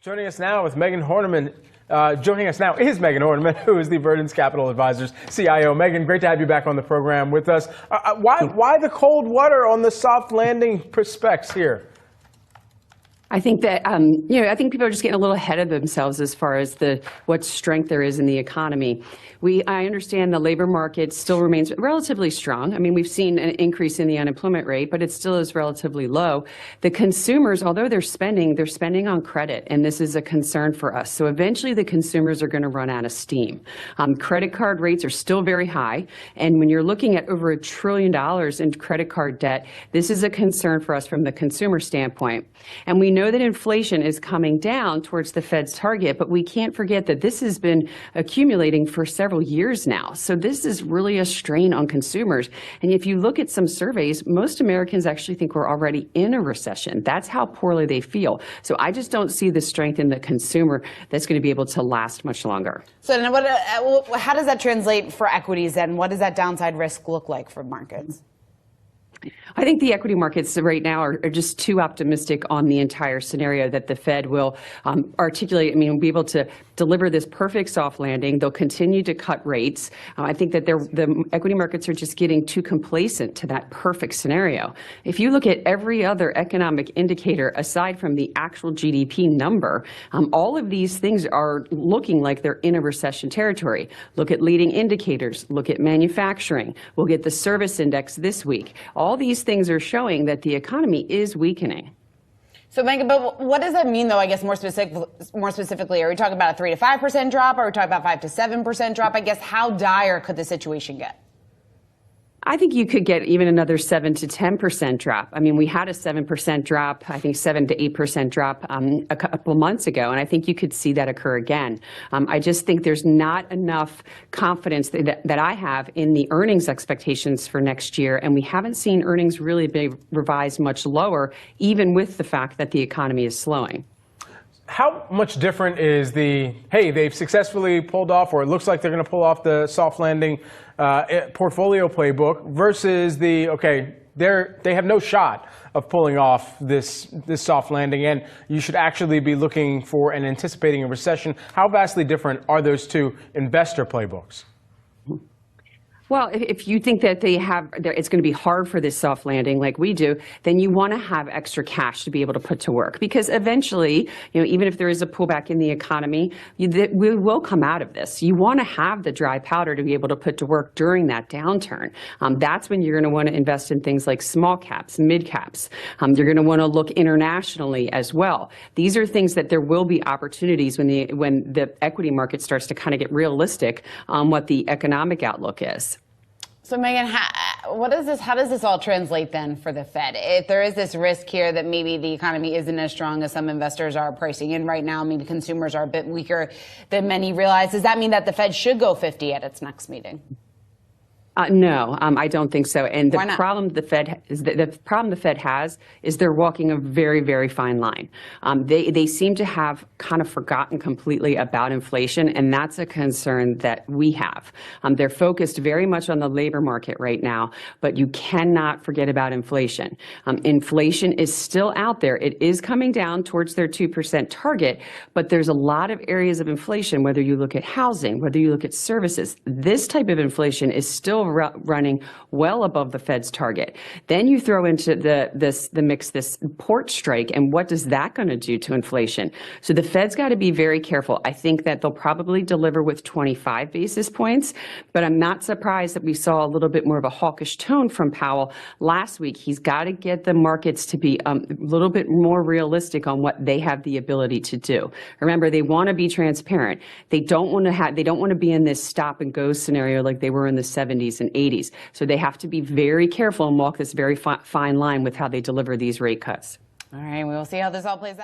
Joining us now is Megan Horneman. Joining us now is Megan Horneman, who is the Verdence Capital Advisors CIO. Megan, great to have you back on the program with us. Why the cold water on the soft landing prospects here? I think that I think people are just getting a little ahead of themselves as far as what strength there is in the economy. I understand the labor market still remains relatively strong. I mean, we've seen an increase in the unemployment rate, but it still is relatively low. The consumers, although they're spending on credit, and this is a concern for us. So eventually the consumers are going to run out of steam. Credit card rates are still very high, and when you're looking at over $1 trillion in credit card debt, this is a concern for us from the consumer standpoint. And we know that inflation is coming down towards the Fed's target, but we can't forget that this has been accumulating for several years now. So this is really a strain on consumers. And if you look at some surveys, most Americans actually think we're already in a recession. That's how poorly they feel. So I just don't see the strength in the consumer that's going to be able to last much longer. So then how does that translate for equities, and what does that downside risk look like for markets? I think the equity markets right now are just too optimistic on the entire scenario that the Fed will articulate. I mean, be able to deliver this perfect soft landing. They'll continue to cut rates. I think that the equity markets are just getting too complacent to that perfect scenario. If you look at every other economic indicator aside from the actual GDP number, all of these things are looking like they're in a recession territory. Look at leading indicators. Look at manufacturing. We'll get the service index this week. All these things are showing that the economy is weakening. So, Megan, but what does that mean, though, I guess more specifically? Are we talking about a 3 to 5% drop? Are we talking about 5 to 7% drop? I guess how dire could the situation get? I think you could get even another 7 to 10% drop. I mean, we had a 7% drop, I think 7 to 8% drop a couple months ago, and I think you could see that occur again. I just think there's not enough confidence that I have in the earnings expectations for next year, and we haven't seen earnings really be revised much lower, even with the fact that the economy is slowing. How much different is hey, they've successfully pulled off, or it looks like they're going to pull off the soft landing portfolio playbook versus okay, they have no shot of pulling off this soft landing, and you should actually be looking for and anticipating a recession. How vastly different are those two investor playbooks? Well, if you think that it's going to be hard for this soft landing like we do, then you want to have extra cash to be able to put to work. Because eventually, even if there is a pullback in the economy, we will come out of this. You want to have the dry powder to be able to put to work during that downturn. That's when you're going to want to invest in things like small caps, mid caps. You're going to want to look internationally as well. These are things that there will be opportunities when the equity market starts to kind of get realistic on what the economic outlook is. So, Megan, how does this all translate then for the Fed? If there is this risk here that maybe the economy isn't as strong as some investors are pricing in right now, maybe consumers are a bit weaker than many realize, does that mean that the Fed should go 50 at its next meeting? No, I don't think so. And Why not? The problem the Fed has is they're walking a very, very fine line. They seem to have kind of forgotten completely about inflation, and that's a concern that we have. They're focused very much on the labor market right now, but you cannot forget about inflation. Inflation is still out there. It is coming down towards their 2% target, but there's a lot of areas of inflation, whether you look at housing, whether you look at services. This type of inflation is still running well above the Fed's target. Then you throw into the mix this port strike, and what is that going to do to inflation? So the Fed's got to be very careful. I think that they'll probably deliver with 25 basis points, but I'm not surprised that we saw a little bit more of a hawkish tone from Powell last week. He's got to get the markets to be a little bit more realistic on what they have the ability to do. Remember, they want to be transparent. They don't want to be in this stop and go scenario like they were in the 70s and 80s. So they have to be very careful and walk this very fine line with how they deliver these rate cuts. All right, we will see how this all plays out.